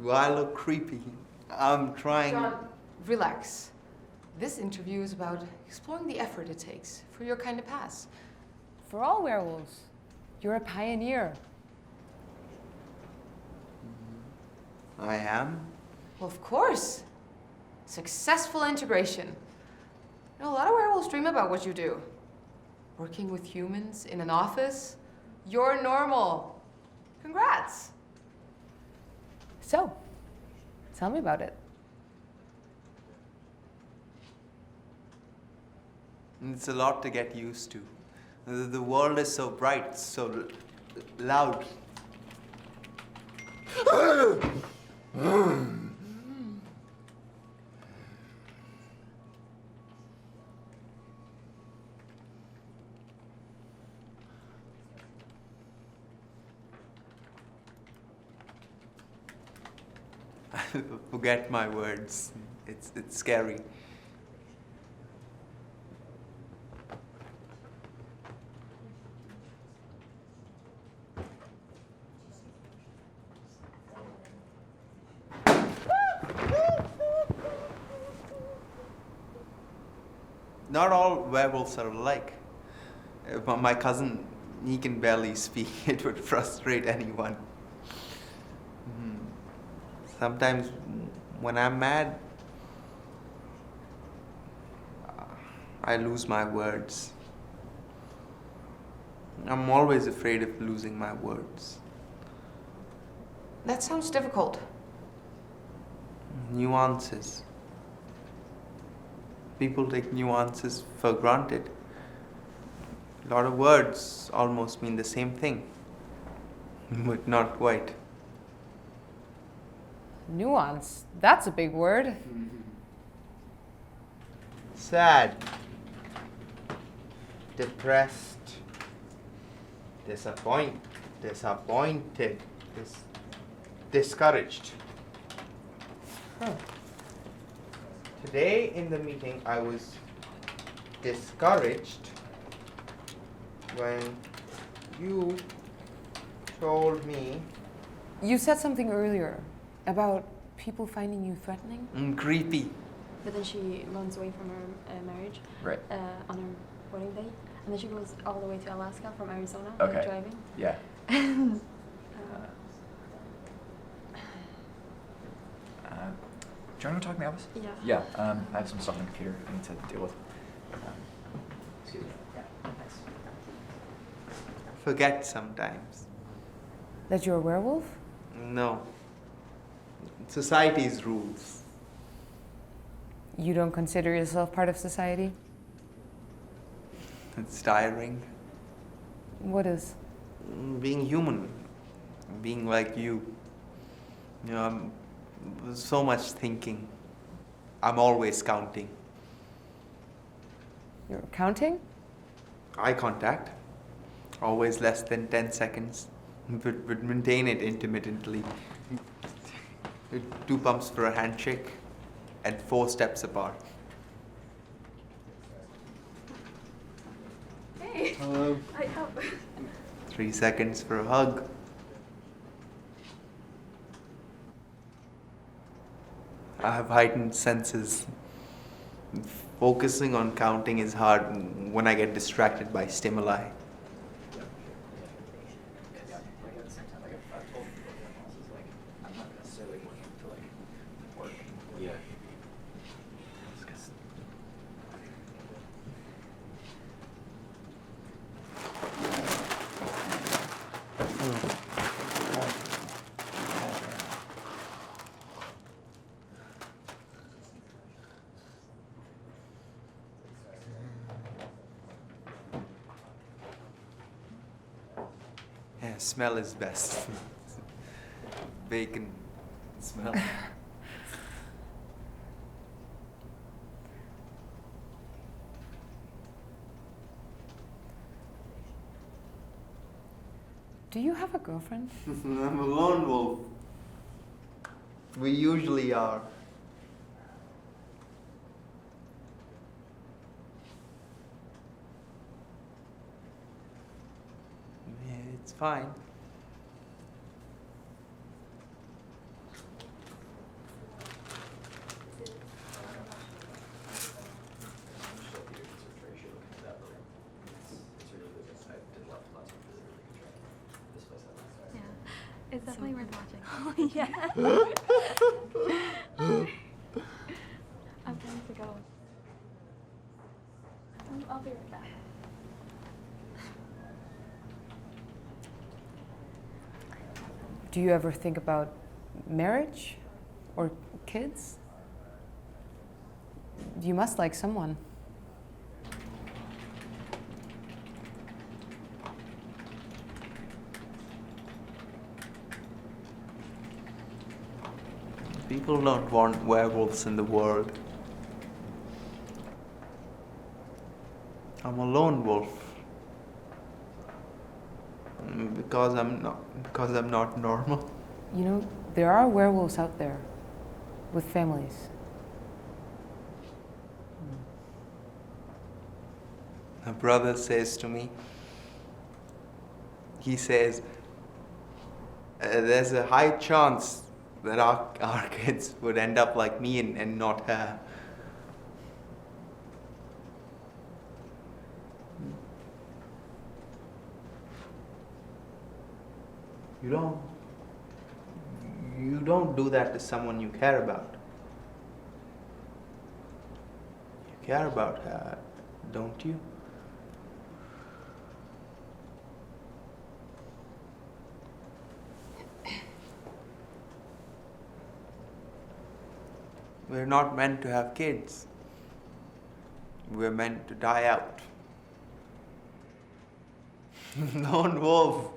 Do I look creepy? I'm trying... John, relax. This interview is about exploring the effort it takes for your kind to pass. For all werewolves, you're a pioneer. I am? Well, of course. Successful integration. You know, a lot of werewolves dream about what you do. Working with humans in an office. You're normal. Congrats. So, tell me about it. It's a lot to get used to. The world is so bright, so loud. I forget my words. It's scary. Not all werewolves are alike. My cousin, he can barely speak. It would frustrate anyone. Sometimes when I'm mad, I lose my words. I'm always afraid of losing my words. That sounds difficult. Nuances. People take nuances for granted. A lot of words almost mean the same thing, but not quite. Nuance. That's a big word. Sad. Depressed. Disappointed. Discouraged. Today in the meeting, I was discouraged when you told me... You said something earlier about people finding you threatening. Creepy. But then she runs away from her marriage on her wedding day. And then she goes all the way to Alaska from Arizona, like driving. Yeah. Do you want to go talk in the office? Yeah. Yeah, I have some stuff on the computer I need to deal with. Excuse me. Yeah, thanks. Forget sometimes. That you're a werewolf? No. Society's rules. You don't consider yourself part of society? It's tiring. What is? Being human. Being like you. You know, so much thinking. I'm always counting. You're counting? Eye contact. Always less than 10 seconds. But maintain it intermittently. 2 pumps for a handshake and 4 steps apart. Hey. Hello. I help. 3 seconds for a hug. I have heightened senses. Focusing on counting is hard when I get distracted by stimuli. Yeah, smell is best. Bacon smell. Do you have a girlfriend? I'm a lone wolf. We usually are. Yeah, it's fine. It's definitely worth watching. Oh, yeah. I'm planning to go. I'll be right back. Do you ever think about marriage or kids? You must like someone. People don't want werewolves in the world. I'm a lone wolf. Because I'm not normal. You know, there are werewolves out there with families. My brother says to me, he says, there's a high chance that our kids would end up like me and not her. You don't do that to someone you care about. You care about her, don't you? We're not meant to have kids. We're meant to die out. Lone wolf.